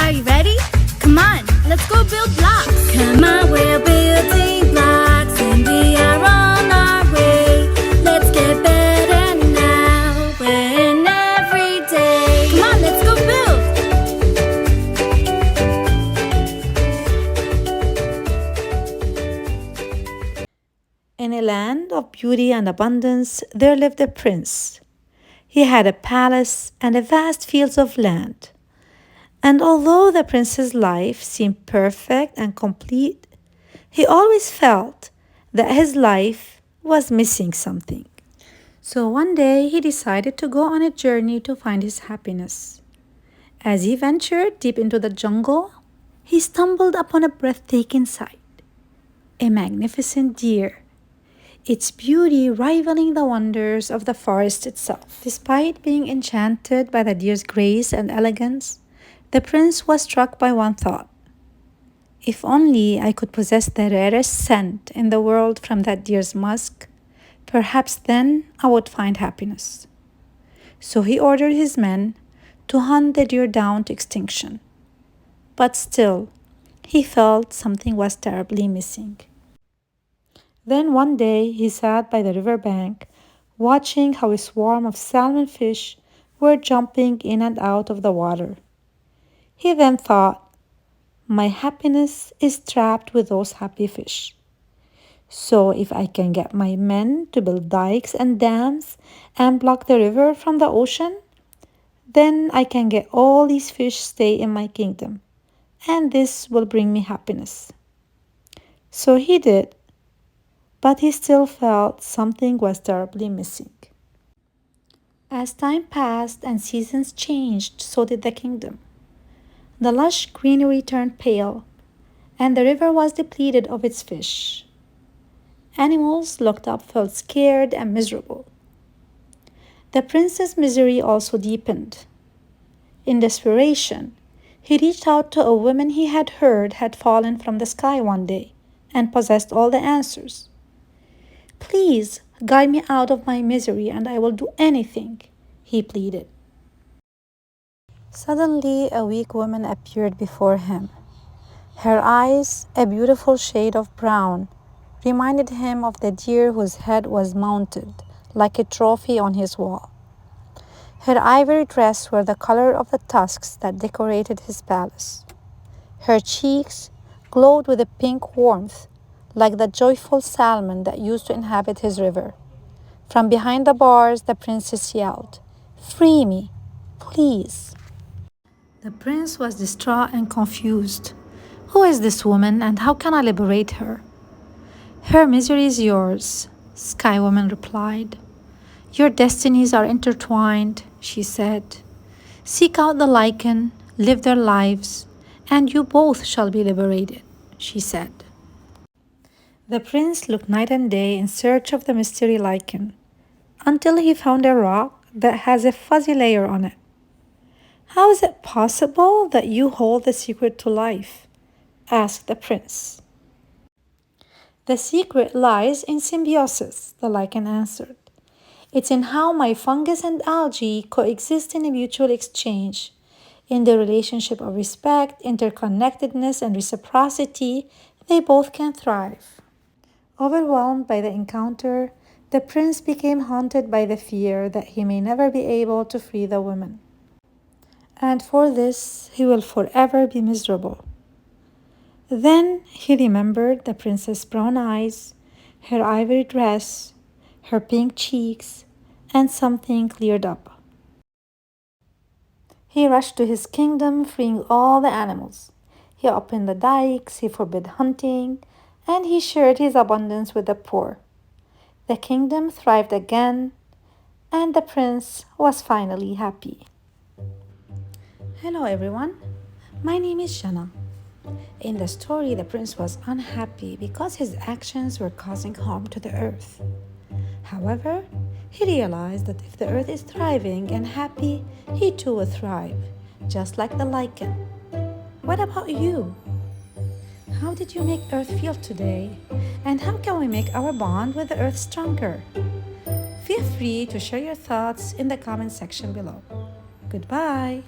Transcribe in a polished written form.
Are you ready? Come on, let's go build blocks. Come on, we're building blocks and we are on our way. Let's get better now and every day. Come on, let's go build. In a land of beauty and abundance, there lived a prince. He had a palace and a vast fields of land. And although the prince's life seemed perfect and complete, he always felt that his life was missing something. So one day he decided to go on a journey to find his happiness. As he ventured deep into the jungle, he stumbled upon a breathtaking sight, a magnificent deer, its beauty rivaling the wonders of the forest itself. Despite being enchanted by the deer's grace and elegance, the prince was struck by one thought. If only I could possess the rarest scent in the world from that deer's musk, perhaps then I would find happiness. So he ordered his men to hunt the deer down to extinction. But still, he felt something was terribly missing. Then one day he sat by the river bank, watching how a swarm of salmon fish were jumping in and out of the water. He then thought, my happiness is trapped with those happy fish. So if I can get my men to build dikes and dams and block the river from the ocean, then I can get all these fish stay in my kingdom, and this will bring me happiness. So he did, but he still felt something was terribly missing. As time passed and seasons changed, so did the kingdom. The lush greenery turned pale, and the river was depleted of its fish. Animals looked up, felt scared and miserable. The prince's misery also deepened. In desperation, he reached out to a woman he had heard had fallen from the sky one day and possessed all the answers. Please guide me out of my misery and I will do anything, he pleaded. Suddenly, a weak woman appeared before him. Her eyes, a beautiful shade of brown, reminded him of the deer whose head was mounted like a trophy on his wall. Her ivory dress were the color of the tusks that decorated his palace. Her cheeks glowed with a pink warmth, like the joyful salmon that used to inhabit his river. From behind the bars, the princess yelled, "Free me, please." The prince was distraught and confused. Who is this woman and how can I liberate her? Her misery is yours, Sky Woman replied. Your destinies are intertwined, she said. Seek out the lichen, live their lives, and you both shall be liberated, she said. The prince looked night and day in search of the mystery lichen, until he found a rock that has a fuzzy layer on it. How is it possible that you hold the secret to life? Asked the prince. The secret lies in symbiosis, the lichen answered. It's in how my fungus and algae coexist in a mutual exchange. In the relationship of respect, interconnectedness, and reciprocity, they both can thrive. Overwhelmed by the encounter, the prince became haunted by the fear that he may never be able to free the woman. And for this, he will forever be miserable. Then he remembered the princess' brown eyes, her ivory dress, her pink cheeks, and something cleared up. He rushed to his kingdom, freeing all the animals. He opened the dikes, he forbid hunting, and he shared his abundance with the poor. The kingdom thrived again, and the prince was finally happy. Hello everyone, my name is Shana. In the story, the prince was unhappy because his actions were causing harm to the earth. However, he realized that if the earth is thriving and happy, he too will thrive, just like the lichen. What about you? How did you make earth feel today? And how can we make our bond with the earth stronger? Feel free to share your thoughts in the comment section below. Goodbye.